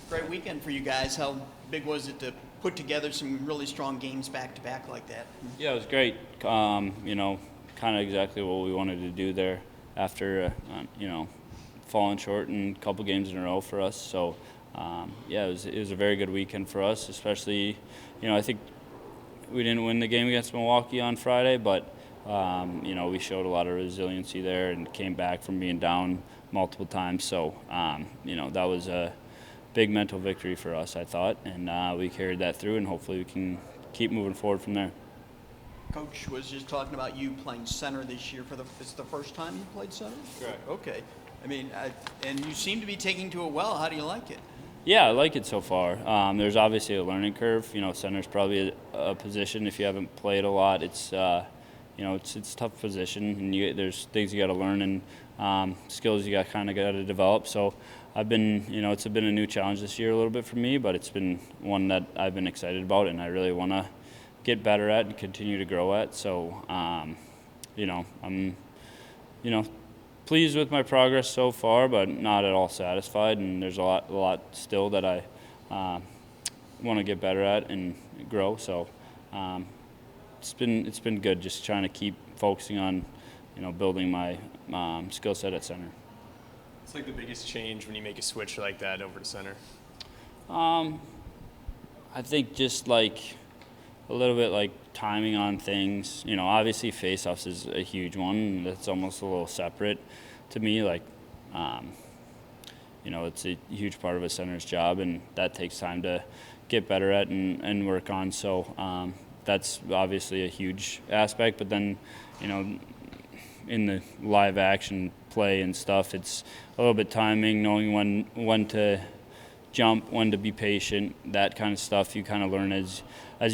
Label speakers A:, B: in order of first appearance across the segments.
A: Great weekend for you guys. How big was it to put together some really strong games back to back like that?
B: Yeah, it was great. Kind of exactly what we wanted to do there after, falling short in a couple games in a row for us. So, it was a very good weekend for us, especially, I think we didn't win the game against Milwaukee on Friday, but, we showed a lot of resiliency there and came back from being down multiple times. So, that was a big mental victory for us, I thought, and we carried that through, and hopefully we can keep moving forward from there.
A: Coach was just talking about you playing center this year. It's the first time you played center?
B: Correct.
A: Okay. And you seem to be taking to it well. How do you like it?
B: Yeah, I like it so far. There's obviously a learning curve. Center's probably a position if you haven't played a lot. It's it's a tough position, and there's things you got to learn and skills you got to develop. So I've been, it's been a new challenge this year a little bit for me, but it's been one that I've been excited about, and I really want to get better at and continue to grow at. So, I'm, pleased with my progress so far, but not at all satisfied. And there's a lot still that I want to get better at and grow. So, it's been good just trying to keep focusing on, building my skill set at center.
C: It's like the biggest change when you make a switch like that over to center.
B: I think just like a little bit like timing on things. Obviously face-offs is a huge one. That's almost a little separate to me. It's a huge part of a center's job, and that takes time to get better at and work on. So that's obviously a huge aspect. But then, in the live action play and stuff, it's a little bit timing, knowing when to jump, when to be patient, that kind of stuff you kind of learn as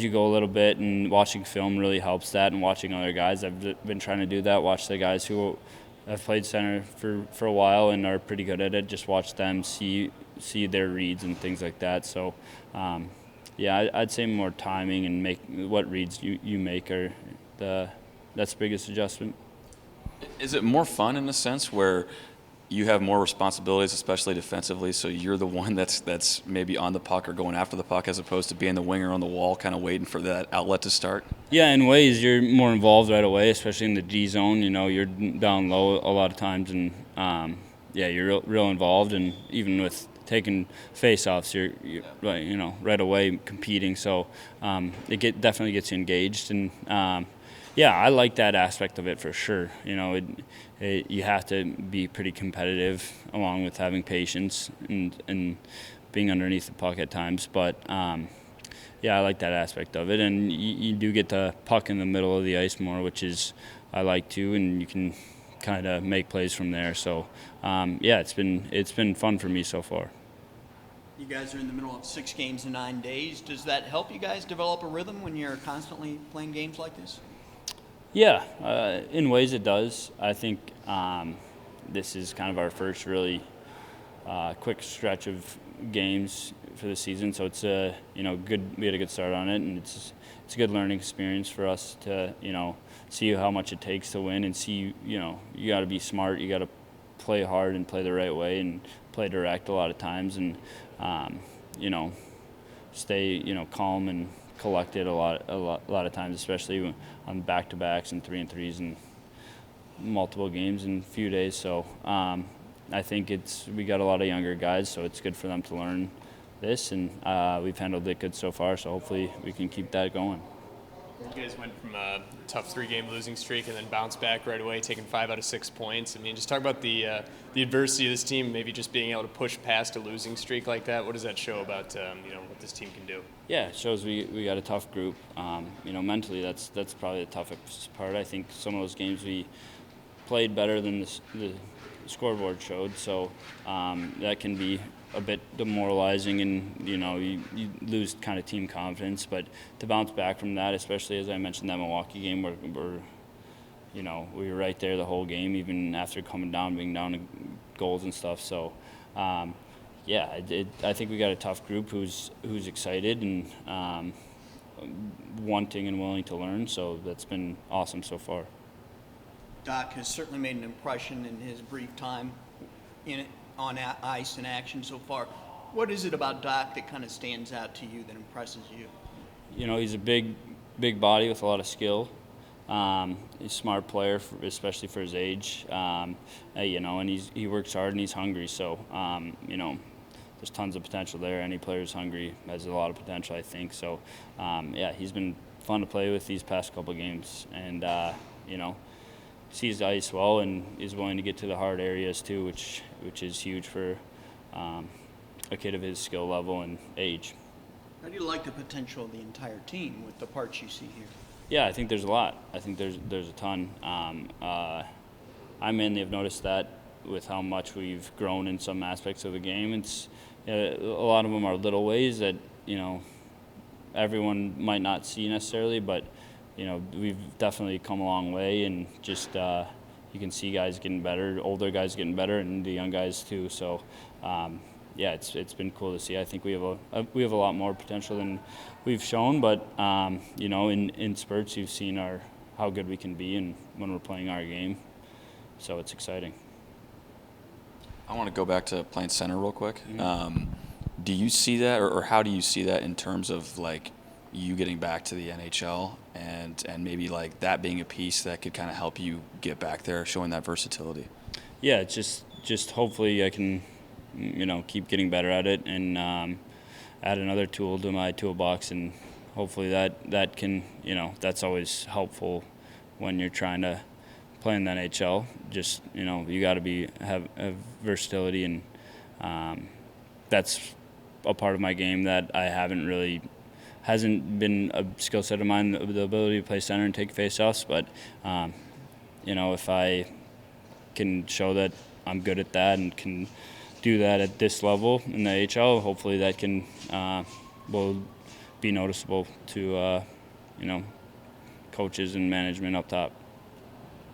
B: you go a little bit, and watching film really helps that, and watching other guys. I've been trying to do that, watch the guys who have played center for a while and are pretty good at it, just watch them, see their reads and things like that. So I'd say more timing and make what reads you make are that's the biggest adjustment.
D: Is it more fun in a sense where you have more responsibilities, especially defensively, so you're the one that's maybe on the puck or going after the puck as opposed to being the winger on the wall kind of waiting for that outlet to start?
B: Yeah, in ways you're more involved right away, especially in the D zone. You're down low a lot of times, and you're real involved, and even with taking face-offs, you're right away competing. So it definitely gets you engaged, and I like that aspect of it for sure. You have to be pretty competitive along with having patience and being underneath the puck at times. But, I like that aspect of it. And you do get the puck in the middle of the ice more, which is I like too, and you can kind of make plays from there. So, it's been fun for me so far.
A: You guys are in the middle of 6 games in 9 days. Does that help you guys develop a rhythm when you're constantly playing games like this?
B: Yeah, in ways it does. I think this is kind of our first really quick stretch of games for the season, so it's good. We had a good start on it, and it's a good learning experience for us to see how much it takes to win, and see you got to be smart, you got to play hard and play the right way, and play direct a lot of times, and stay calm and collected a lot of times, especially on back-to-backs and 3-and-3s and multiple games in a few days. So I think we got a lot of younger guys, so it's good for them to learn this, and we've handled it good so far, so hopefully we can keep that going.
C: You guys went from a tough 3-game losing streak and then bounced back right away, taking 5 out of 6 points. Just talk about the adversity of this team, maybe just being able to push past a losing streak like that. What does that show about what this team can do?
B: Yeah, it shows we got a tough group. Mentally, that's probably the toughest part. I think some of those games we played better than the scoreboard showed, so that can be a bit demoralizing, and you lose kind of team confidence. But to bounce back from that, especially as I mentioned that Milwaukee game where we were right there the whole game, even after being down to goals and stuff. So I think we got a tough group who's excited and wanting and willing to learn. So that's been awesome so far.
A: Doc has certainly made an impression in his brief time on ice and action so far. What is it about Doc that kind of stands out to you, that impresses you?
B: You know, he's a big body with a lot of skill. He's a smart player, especially for his age. You know, and he works hard and he's hungry. So, you know, there's tons of potential there. Any player who's hungry has a lot of potential, I think. So, yeah, he's been fun to play with these past couple of games, and you know, sees the ice well and is willing to get to the hard areas too, which is huge for a kid of his skill level and age.
A: How do you like the potential of the entire team with the parts you see here?
B: Yeah, I think there's a lot. I think there's a ton. I mainly have noticed that with how much we've grown in some aspects of the game. It's a lot of them are little ways that, you know, everyone might not see necessarily, but you know, we've definitely come a long way, and just you can see guys getting better, older guys getting better, and the young guys too. So yeah, it's been cool to see. I think we have a lot more potential than we've shown, but you know, in spurts you've seen how good we can be, and when we're playing our game. So it's exciting.
D: I want to go back to playing center real quick.
B: Mm-hmm.
D: Do you see that, or how do you see that in terms of like you getting back to the NHL and maybe like that being a piece that could kind of help you get back there, showing that versatility?
B: Yeah, it's just hopefully I can, you know, keep getting better at it and add another tool to my toolbox, and hopefully that can, you know, that's always helpful when you're trying to play in the NHL. Just, you know, you got to have versatility, and that's a part of my game that I hasn't been a skill set of mine, the ability to play center and take face-offs, but you know, if I can show that I'm good at that and can do that at this level in the AHL, hopefully that can will be noticeable to you know, coaches and management up top.